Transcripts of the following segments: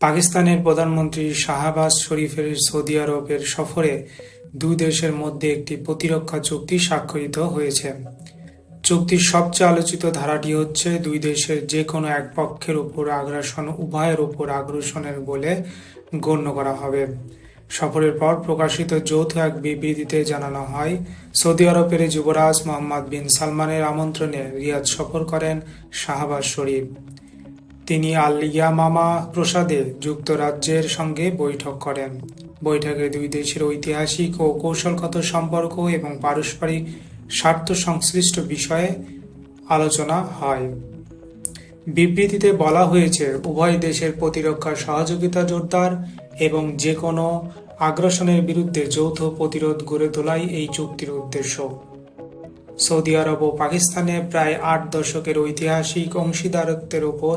পাকিস্তানের প্রধানমন্ত্রী শাহবাজ শরীফের সৌদি আরবের সফরে দুই দেশের মধ্যে একটি প্রতিরক্ষা চুক্তি স্বাক্ষরিত হয়েছে। চুক্তির সবচেয়ে আলোচিত ধারাটি হচ্ছে দুই দেশের যে কোনো এক পক্ষের উপর আগ্রাসন উভয়ের উপর আগ্রাসনের বলে গণ্য করা হবে। সফরের পর প্রকাশিত যৌথ এক বিবৃতিতে জানানো হয়, সৌদি আরবের যুবরাজ মোহাম্মদ বিন সালমানের আমন্ত্রণে রিয়াদ সফর করেন শাহবাজ শরীফ। তিনি আল ইয়ামামা প্রাসাদে যুক্তরাজ্যের সঙ্গে বৈঠক করেন। বৈঠকে দুই দেশের ঐতিহাসিক ও কৌশলগত সম্পর্ক এবং পারস্পরিক স্বার্থ সংশ্লিষ্ট বিষয়ে আলোচনা হয়। বিবৃতিতে বলা হয়েছে, উভয় দেশের প্রতিরক্ষা সহযোগিতা জোরদার এবং যে কোনো আগ্রাসনের বিরুদ্ধে যৌথ প্রতিরোধ গড়ে তোলাই এই চুক্তির উদ্দেশ্য। সৌদি আরব ও পাকিস্তানে প্রায় ৮ দশকের ঐতিহাসিক অংশীদারত্বের উপর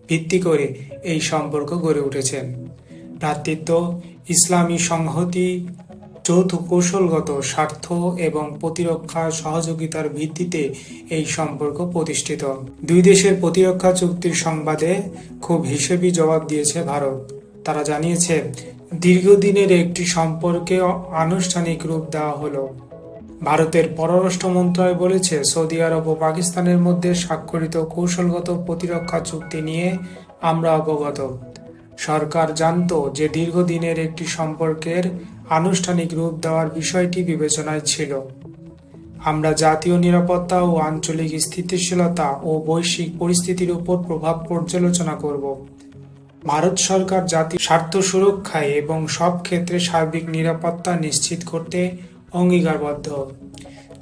ভিত্তি করে এই সম্পর্ক গড়ে উঠেছে। ভ্রাতৃত্ব, ইসলামী সংহতি, যৌথ কৌশলগত স্বার্থ এবং প্রতিরক্ষা সহযোগিতার ভিত্তিতে এই সম্পর্ক প্রতিষ্ঠিত। দুই দেশের প্রতিরক্ষা চুক্তির সংবাদে খুব হিসেবি জবাব দিয়েছে ভারত। তারা জানিয়েছে, দীর্ঘদিনের একটি সম্পর্কে আনুষ্ঠানিক রূপ দেওয়া হলো। ভারতের পররাষ্ট্র মন্ত্রণালয় বলেছে, সৌদি আরব ও পাকিস্তানের মধ্যে স্বাক্ষরিত কৌশলগত প্রতিরক্ষা চুক্তি নিয়ে আমরা অবগত। সরকার জানত যে দীর্ঘদিনের একটি সম্পর্কের আনুষ্ঠানিক রূপ দেওয়ার বিষয়টি বিবেচনায় ছিল। আমরা জাতীয় নিরাপত্তা ও আঞ্চলিক স্থিতিশীলতা ও বৈশ্বিক পরিস্থিতির উপর প্রভাব পর্যালোচনা করব। ভারত সরকার জাতীয় স্বার্থ সুরক্ষায় এবং সব ক্ষেত্রে সার্বিক নিরাপত্তা নিশ্চিত করতে অঙ্গীকারবদ্ধ।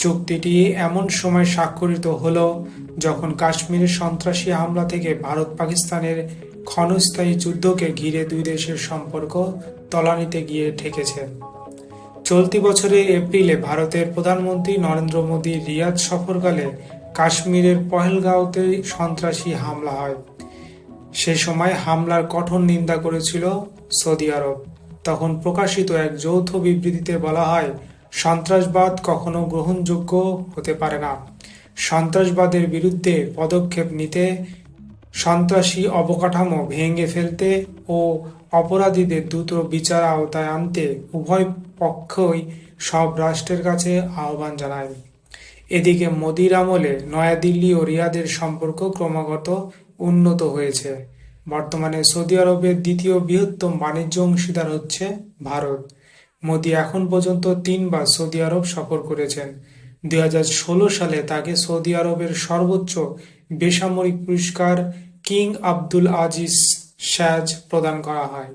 চুক্তিটি এমন সময় স্বাক্ষরিত হলো যখন কাশ্মীরের সন্ত্রাসী হামলা থেকে ভারত পাকিস্তানের ক্ষণস্থায়ী যুদ্ধকে ঘিরে দুই দেশের সম্পর্ক তলানিতে গিয়ে ঠেকেছে। চলতি বছরের এপ্রিলে ভারতের প্রধানমন্ত্রী নরেন্দ্র মোদীর রিয়াদ সফরকালে কাশ্মীরের পহেলগাঁওতে সন্ত্রাসী হামলা হয়। সে সময় হামলার কঠোর নিন্দা করেছিল সৌদি আরব। তখন প্রকাশিত এক যৌথ বিবৃতিতে বলা হয়, সন্ত্রাসবাদ কখনো গ্রহণযোগ্য হতে পারে না। সন্ত্রাসবাদের বিরুদ্ধে পদক্ষেপ নিতে, সন্ত্রাসী অবকাঠামো ভেঙে ফেলতে ও অপরাধীদের দ্রুত বিচার আওতায় আনতে উভয় পক্ষই সব রাষ্ট্রের কাছে আহ্বান জানায়। এদিকে মোদির আমলে নয়াদিল্লি ও রিয়াদের সম্পর্ক ক্রমাগত উন্নত হয়েছে। বর্তমানে সৌদি আরবের দ্বিতীয় বৃহত্তম বাণিজ্য অংশীদার হচ্ছে ভারত। মোদি এখন পর্যন্ত ৩ বার সৌদি আরব সফর করেছেন। ২০১৬ সালে তাকে সৌদি আরবের সর্বোচ্চ বেসামরিক পুরস্কার কিং আবদুল আজিজ শাজ প্রদান করা হয়।